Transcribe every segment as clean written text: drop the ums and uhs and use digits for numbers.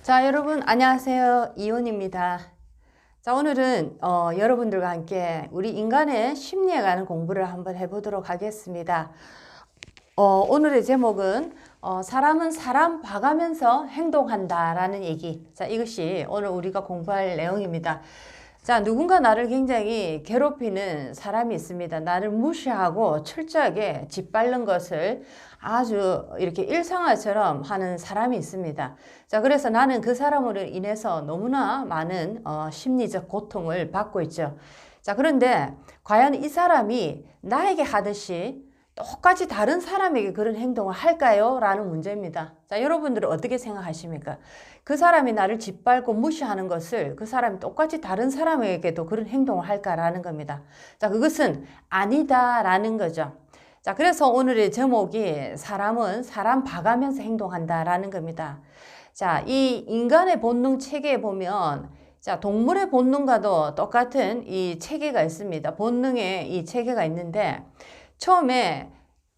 자, 여러분 안녕하세요. 이혼입니다. 자, 오늘은 여러분들과 함께 우리 인간의 심리에 관한 공부를 한번 해보도록 하겠습니다. 오늘의 제목은 사람은 사람 봐가면서 행동한다 라는 얘기. 자, 이것이 오늘 우리가 공부할 내용입니다. 자, 누군가 나를 굉장히 괴롭히는 사람이 있습니다. 나를 무시하고 철저하게 짓밟는 것을 아주 이렇게 일상화처럼 하는 사람이 있습니다. 자, 그래서 나는 그 사람으로 인해서 너무나 많은 심리적 고통을 받고 있죠. 자, 그런데 과연 이 사람이 나에게 하듯이 똑같이 다른 사람에게 그런 행동을 할까요? 라는 문제입니다. 자, 여러분들은 어떻게 생각하십니까? 그 사람이 나를 짓밟고 무시하는 것을 그 사람이 똑같이 다른 사람에게도 그런 행동을 할까라는 겁니다. 자, 그것은 아니다라는 거죠. 자, 그래서 오늘의 제목이 사람은 사람 봐가면서 행동한다라는 겁니다. 자, 이 인간의 본능 체계에 보면 자, 동물의 본능과도 똑같은 이 체계가 있습니다. 본능의 이 체계가 있는데 처음에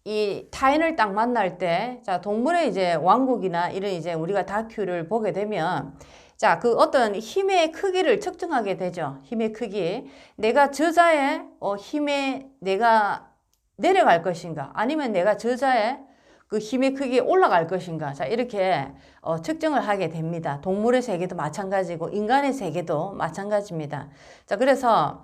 이 타인을 딱 만날 때, 자, 동물의 이제 왕국이나 이런 이제 우리가 다큐를 보게 되면, 자, 그 어떤 힘의 크기를 측정하게 되죠. 힘의 크기. 내가 저자의 힘에 내가 내려갈 것인가, 아니면 내가 저자의 그 힘의 크기에 올라갈 것인가. 자, 이렇게 측정을 하게 됩니다. 동물의 세계도 마찬가지고, 인간의 세계도 마찬가지입니다. 자, 그래서,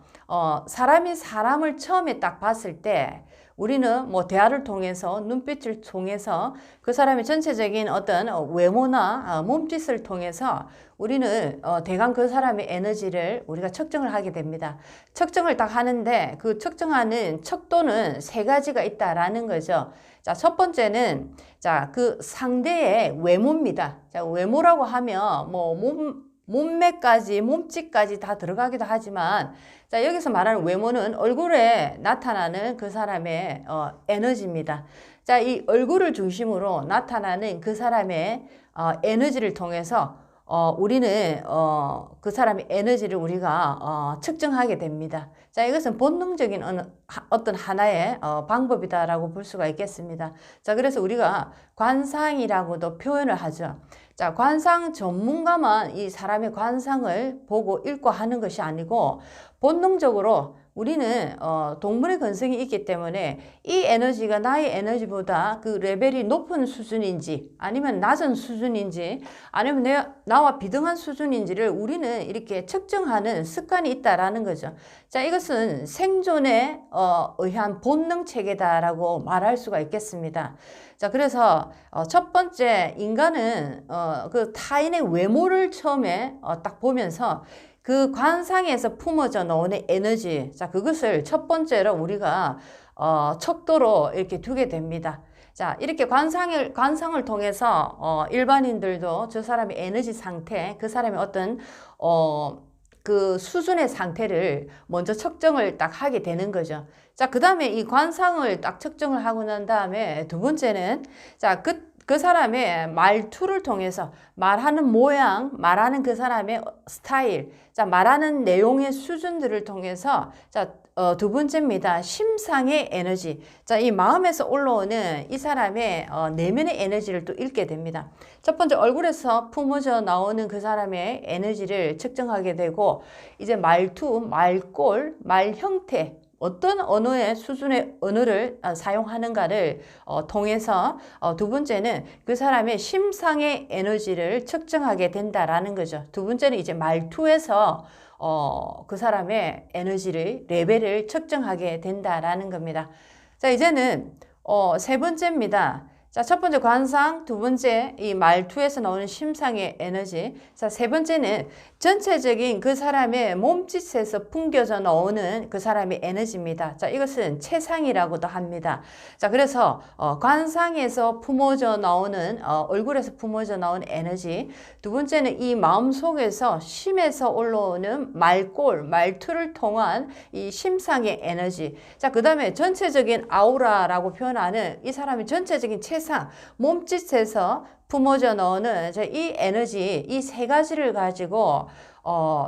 사람이 사람을 처음에 딱 봤을 때, 우리는 뭐 대화를 통해서 눈빛을 통해서 그 사람의 전체적인 어떤 외모나 몸짓을 통해서 우리는 대강 그 사람의 에너지를 우리가 측정을 하게 됩니다. 측정을 딱 하는데 그 측정하는 척도는 세 가지가 있다라는 거죠. 자, 첫 번째는 자, 그 상대의 외모입니다. 자, 외모라고 하면 뭐 몸매까지, 몸짓까지 다 들어가기도 하지만, 자, 여기서 말하는 외모는 얼굴에 나타나는 그 사람의 에너지입니다. 자, 이 얼굴을 중심으로 나타나는 그 사람의 에너지를 통해서 우리는 그 사람의 에너지를 우리가 측정하게 됩니다. 자, 이것은 본능적인 어떤 하나의 방법이다라고 볼 수가 있겠습니다. 자, 그래서 우리가 관상이라고도 표현을 하죠. 자, 관상 전문가만 이 사람의 관상을 보고 읽고 하는 것이 아니고 본능적으로 우리는 동물의 근성이 있기 때문에 이 에너지가 나의 에너지보다 그 레벨이 높은 수준인지 아니면 낮은 수준인지 아니면 나와 비등한 수준인지를 우리는 이렇게 측정하는 습관이 있다라는 거죠. 자, 이것은 생존에 의한 본능 체계다라고 말할 수가 있겠습니다. 자, 그래서 첫 번째 인간은 그 타인의 외모를 처음에 딱 보면서 그 관상에서 품어져 나오는 에너지, 자, 그것을 첫 번째로 우리가 척도로 이렇게 두게 됩니다. 자, 이렇게 관상을 통해서 일반인들도 저 사람의 에너지 상태, 그 사람의 어떤 그 수준의 상태를 먼저 측정을 딱 하게 되는 거죠. 자, 그 다음에 이 관상을 딱 측정을 하고 난 다음에 두 번째는 자, 그 사람의 말투를 통해서 말하는 모양, 말하는 그 사람의 스타일, 자, 말하는 내용의 수준들을 통해서 자, 두 번째입니다. 심상의 에너지. 자, 이 마음에서 올라오는 이 사람의 내면의 에너지를 또 읽게 됩니다. 첫 번째 얼굴에서 품어져 나오는 그 사람의 에너지를 측정하게 되고 이제 말투, 말꼴, 말 형태 어떤 언어의 수준의 언어를 사용하는가를 통해서 두 번째는 그 사람의 심상의 에너지를 측정하게 된다라는 거죠. 두 번째는 이제 말투에서 그 사람의 에너지를 레벨을 측정하게 된다라는 겁니다. 자, 이제는 세 번째입니다. 자, 첫 번째 관상, 두 번째 이 말투에서 나오는 심상의 에너지. 자, 세 번째는 전체적인 그 사람의 몸짓에서 풍겨져 나오는 그 사람의 에너지입니다. 자, 이것은 체상이라고도 합니다. 자, 그래서 관상에서 품어져 나오는 얼굴에서 품어져 나오는 에너지. 두 번째는 이 마음속에서 심에서 올라오는 말꼴, 말투를 통한 이 심상의 에너지. 자, 그 다음에 전체적인 아우라라고 표현하는 이 사람의 전체적인 체상, 몸짓에서 품어져 나오는 이 에너지, 이 세 가지를 가지고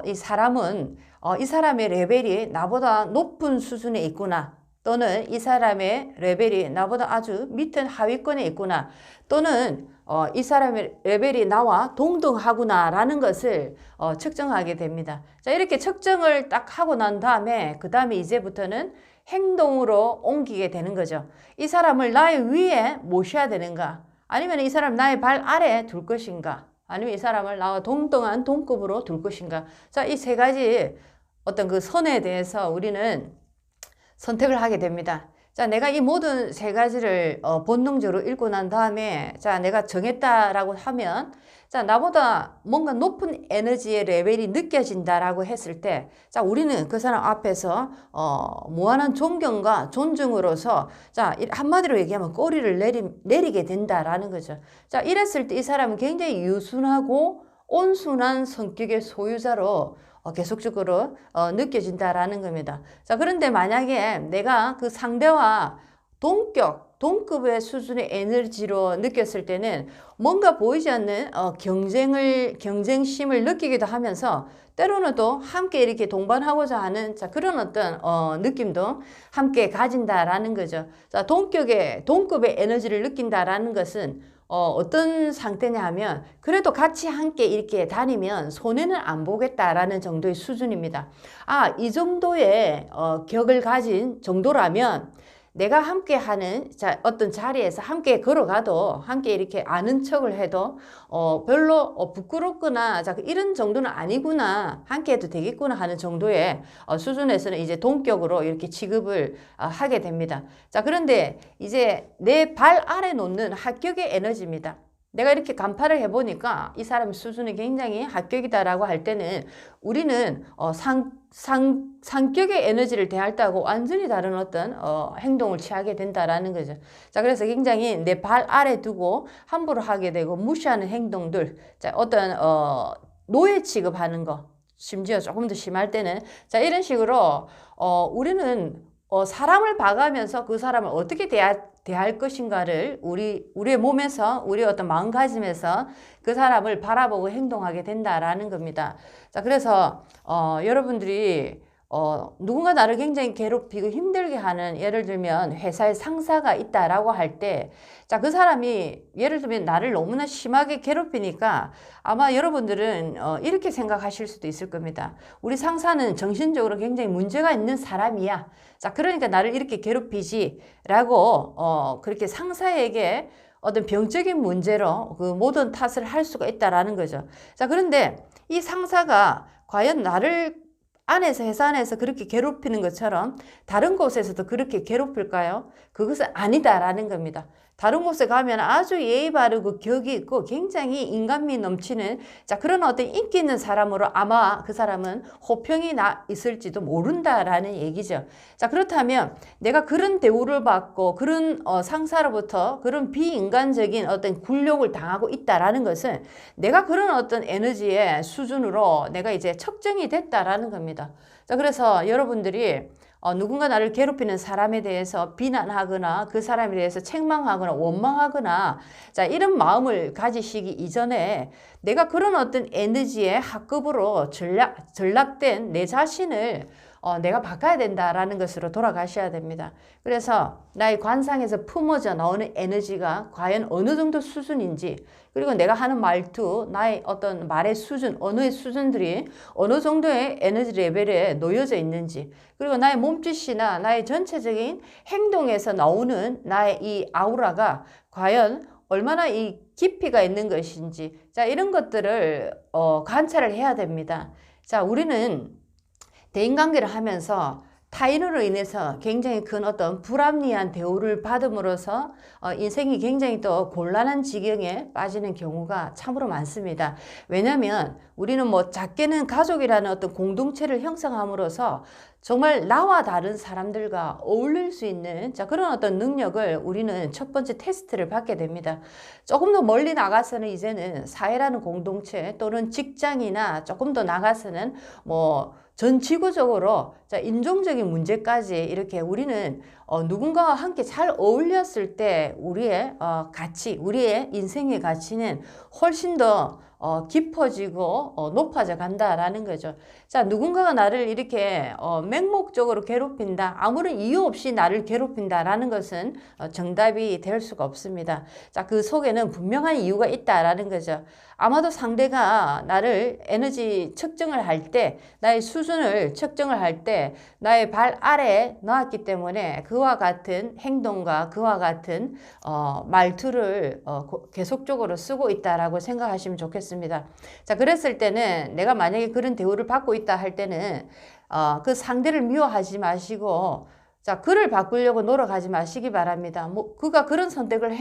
이 사람은 이 사람의 레벨이 나보다 높은 수준에 있구나. 또는 이 사람의 레벨이 나보다 아주 밑은 하위권에 있구나, 또는 이 사람의 레벨이 나와 동등하구나 라는 것을 측정하게 됩니다. 자, 이렇게 측정을 딱 하고 난 다음에 그 다음에 이제부터는 행동으로 옮기게 되는 거죠. 이 사람을 나의 위에 모셔야 되는가, 아니면 이 사람 나의 발 아래에 둘 것인가, 아니면 이 사람을 나와 동등한 동급으로 둘 것인가. 자, 이 세 가지 어떤 그 선에 대해서 우리는 선택을 하게 됩니다. 자, 내가 이 모든 세 가지를 본능적으로 읽고 난 다음에, 자, 내가 정했다라고 하면, 자, 나보다 뭔가 높은 에너지의 레벨이 느껴진다라고 했을 때, 자, 우리는 그 사람 앞에서 무한한 존경과 존중으로서, 자, 한마디로 얘기하면 꼬리를 내리게 된다라는 거죠. 자, 이랬을 때 이 사람은 굉장히 유순하고 온순한 성격의 소유자로 계속적으로 느껴진다라는 겁니다. 자, 그런데 만약에 내가 그 상대와 동급의 수준의 에너지로 느꼈을 때는 뭔가 보이지 않는 경쟁심을 느끼기도 하면서 때로는 또 함께 이렇게 동반하고자 하는, 자, 그런 어떤 느낌도 함께 가진다라는 거죠. 자, 동급의 에너지를 느낀다라는 것은 어떤 상태냐 하면, 그래도 같이 함께 이렇게 다니면 손해는 안 보겠다라는 정도의 수준입니다. 아, 이 정도의 격을 가진 정도라면 내가 함께 하는, 자, 어떤 자리에서 함께 걸어가도, 함께 이렇게 아는 척을 해도 별로 부끄럽거나, 자, 이런 정도는 아니구나, 함께 해도 되겠구나 하는 정도의 수준에서는 이제 동격으로 이렇게 취급을 하게 됩니다. 자, 그런데 이제 내 발 아래 놓는 합격의 에너지입니다. 내가 이렇게 간파를 해보니까 이 사람 수준이 굉장히 합격이다라고 할 때는 우리는 상격의 에너지를 대할 때하고 완전히 다른 어떤 행동을 취하게 된다라는 거죠. 자, 그래서 굉장히 내 발 아래 두고 함부로 하게 되고 무시하는 행동들, 자, 어떤 노예 취급하는 거, 심지어 조금 더 심할 때는, 자, 이런 식으로 우리는 사람을 봐가면서 그 사람을 어떻게 대할 것인가를 우리의 몸에서, 우리의 어떤 마음가짐에서 그 사람을 바라보고 행동하게 된다라는 겁니다. 자, 그래서 여러분들이 누군가 나를 굉장히 괴롭히고 힘들게 하는, 예를 들면 회사에 상사가 있다라고 할 때, 자, 그 사람이 예를 들면 나를 너무나 심하게 괴롭히니까 아마 여러분들은 이렇게 생각하실 수도 있을 겁니다. 우리 상사는 정신적으로 굉장히 문제가 있는 사람이야. 자, 그러니까 나를 이렇게 괴롭히지 라고 그렇게 상사에게 어떤 병적인 문제로 그 모든 탓을 할 수가 있다라는 거죠. 자, 그런데 이 상사가 과연 나를 회사 안에서 그렇게 괴롭히는 것처럼 다른 곳에서도 그렇게 괴롭힐까요? 그것은 아니다라는 겁니다. 다른 곳에 가면 아주 예의 바르고 격이 있고 굉장히 인간미 넘치는, 자, 그런 어떤 인기 있는 사람으로 아마 그 사람은 호평이 있을지도 모른다라는 얘기죠. 자, 그렇다면 내가 그런 대우를 받고 그런 상사로부터 그런 비인간적인 어떤 굴욕을 당하고 있다라는 것은 내가 그런 어떤 에너지의 수준으로 내가 이제 측정이 됐다라는 겁니다. 자, 그래서 여러분들이 누군가 나를 괴롭히는 사람에 대해서 비난하거나 그 사람에 대해서 책망하거나 원망하거나, 자, 이런 마음을 가지시기 이전에 내가 그런 어떤 에너지의 합급으로 전락된 내 자신을 내가 바꿔야 된다라는 것으로 돌아가셔야 됩니다. 그래서 나의 관상에서 품어져 나오는 에너지가 과연 어느 정도 수준인지, 그리고 내가 하는 말투, 나의 어떤 말의 수준, 언어의 수준들이 어느 정도의 에너지 레벨에 놓여져 있는지, 그리고 나의 몸짓이나 나의 전체적인 행동에서 나오는 나의 이 아우라가 과연 얼마나 이 깊이가 있는 것인지, 자, 이런 것들을 관찰을 해야 됩니다. 자, 우리는 대인관계를 하면서 타인으로 인해서 굉장히 큰 어떤 불합리한 대우를 받음으로써 인생이 굉장히 또 곤란한 지경에 빠지는 경우가 참으로 많습니다. 왜냐하면 우리는 뭐 작게는 가족이라는 어떤 공동체를 형성함으로써 정말 나와 다른 사람들과 어울릴 수 있는, 자, 그런 어떤 능력을 우리는 첫 번째 테스트를 받게 됩니다. 조금 더 멀리 나가서는 이제는 사회라는 공동체 또는 직장이나 조금 더 나가서는 뭐 전 지구적으로, 자, 인종적인 문제까지 이렇게 우리는 누군가와 함께 잘 어울렸을 때 우리의 가치, 우리의 인생의 가치는 훨씬 더 깊어지고 높아져 간다라는 거죠. 자, 누군가가 나를 이렇게 맹목적으로 괴롭힌다, 아무런 이유 없이 나를 괴롭힌다라는 것은 정답이 될 수가 없습니다. 자, 그 속에는 분명한 이유가 있다라는 거죠. 아마도 상대가 나를 에너지 측정을 할 때, 나의 수준을 측정을 할 때 나의 발 아래에 놓았기 때문에 그와 같은 행동과 그와 같은 말투를 계속적으로 쓰고 있다라고 생각하시면 좋겠습니다. 자, 그랬을 때는 내가 만약에 그런 대우를 받고 있다 할 때는 그 상대를 미워하지 마시고, 자, 그를 바꾸려고 노력하지 마시기 바랍니다. 뭐 그가 그런 선택을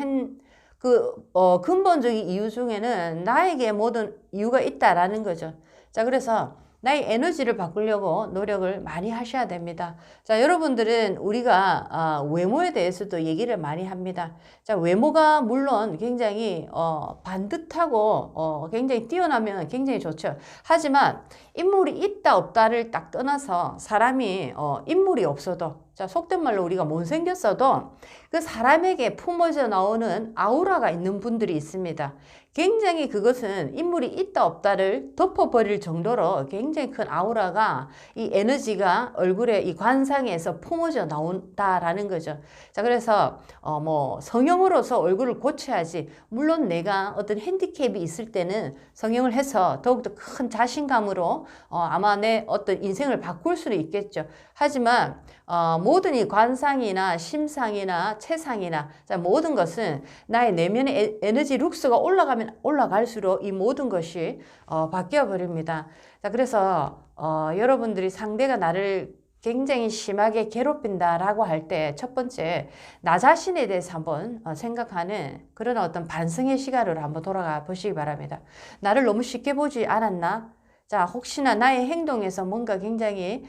근본적인 이유 중에는 나에게 모든 이유가 있다라는 거죠. 자, 그래서 나의 에너지를 바꾸려고 노력을 많이 하셔야 됩니다. 자, 여러분들은 우리가 외모에 대해서도 얘기를 많이 합니다. 자, 외모가 물론 굉장히 반듯하고 굉장히 뛰어나면 굉장히 좋죠. 하지만 인물이 있다 없다를 딱 떠나서 사람이 인물이 없어도, 자, 속된 말로 우리가 못생겼어도 그 사람에게 품어져 나오는 아우라가 있는 분들이 있습니다. 굉장히 그것은 인물이 있다 없다를 덮어버릴 정도로 굉장히 큰 아우라가, 이 에너지가 얼굴에 이 관상에서 품어져 나온다라는 거죠. 자, 그래서 뭐 성형으로서 얼굴을 고쳐야지, 물론 내가 어떤 핸디캡이 있을 때는 성형을 해서 더욱더 큰 자신감으로 아마 내 어떤 인생을 바꿀 수는 있겠죠. 하지만 모든 이 관상이나 심상이나 체상이나, 자, 모든 것은 나의 내면의 에너지 룩스가 올라가면 올라갈수록 이 모든 것이 바뀌어 버립니다. 자, 그래서 여러분들이 상대가 나를 굉장히 심하게 괴롭힌다라고 할 때 첫 번째, 나 자신에 대해서 한번 생각하는 그런 어떤 반성의 시간으로 한번 돌아가 보시기 바랍니다. 나를 너무 쉽게 보지 않았나? 자, 혹시나 나의 행동에서 뭔가 굉장히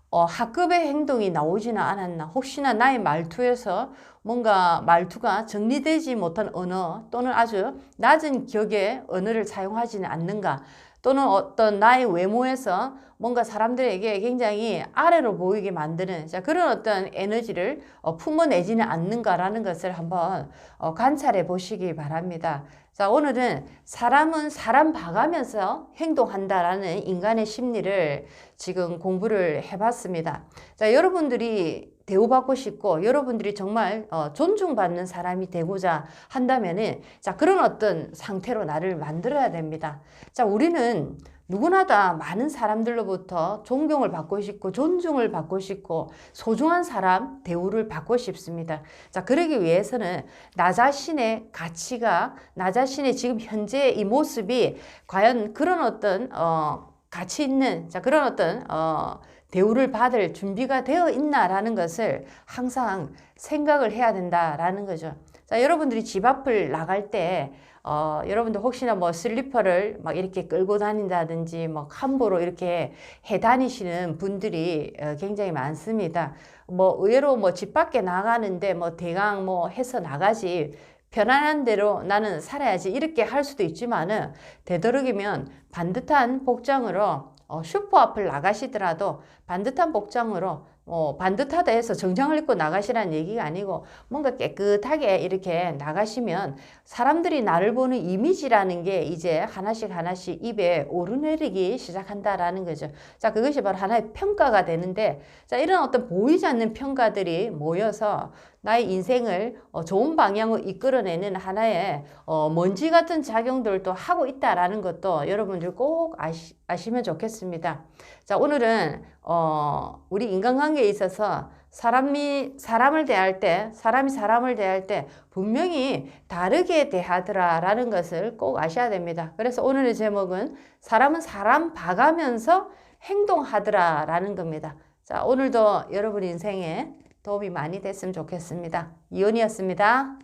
하급의 행동이 나오지는 않았나? 혹시나 나의 말투에서 뭔가 말투가 정리되지 못한 언어, 또는 아주 낮은 격의 언어를 사용하지는 않는가? 또는 어떤 나의 외모에서 뭔가 사람들에게 굉장히 아래로 보이게 만드는, 자, 그런 어떤 에너지를 품어내지는 않는가라는 것을 한번 관찰해 보시기 바랍니다. 자, 오늘은 사람은 사람 봐가면서 행동한다라는 인간의 심리를 지금 공부를 해봤습니다. 자, 여러분들이 대우받고 싶고 여러분들이 정말 존중받는 사람이 되고자 한다면은, 자, 그런 어떤 상태로 나를 만들어야 됩니다. 자, 우리는 누구나 다 많은 사람들로부터 존경을 받고 싶고 존중을 받고 싶고 소중한 사람 대우를 받고 싶습니다. 자, 그러기 위해서는 나 자신의 가치가, 나 자신의 지금 현재의 이 모습이 과연 그런 어떤 가치 있는, 자, 그런 어떤 대우를 받을 준비가 되어 있나라는 것을 항상 생각을 해야 된다라는 거죠. 자, 여러분들이 집 앞을 나갈 때 여러분들 혹시나 뭐 슬리퍼를 막 이렇게 끌고 다닌다든지 뭐 함부로 이렇게 해 다니시는 분들이 굉장히 많습니다. 뭐 의외로 뭐 집 밖에 나가는데 뭐 대강 뭐 해서 나가지, 편안한 대로 나는 살아야지, 이렇게 할 수도 있지만은 되도록이면 반듯한 복장으로 슈퍼 앞을 나가시더라도 반듯한 복장으로, 반듯하다 해서 정장을 입고 나가시라는 얘기가 아니고 뭔가 깨끗하게 이렇게 나가시면 사람들이 나를 보는 이미지라는 게 이제 하나씩 하나씩 입에 오르내리기 시작한다라는 거죠. 자, 그것이 바로 하나의 평가가 되는데, 자, 이런 어떤 보이지 않는 평가들이 모여서 나의 인생을 좋은 방향으로 이끌어내는 하나의 먼지 같은 작용들도 하고 있다라는 것도 여러분들 꼭 아시면 좋겠습니다. 자, 오늘은 우리 인간관계에 있어서 사람이 사람을 대할 때, 사람이 사람을 대할 때 분명히 다르게 대하더라라는 것을 꼭 아셔야 됩니다. 그래서 오늘의 제목은 사람은 사람 봐가면서 행동하더라라는 겁니다. 자, 오늘도 여러분 인생에 도움이 많이 됐으면 좋겠습니다. 이온이었습니다.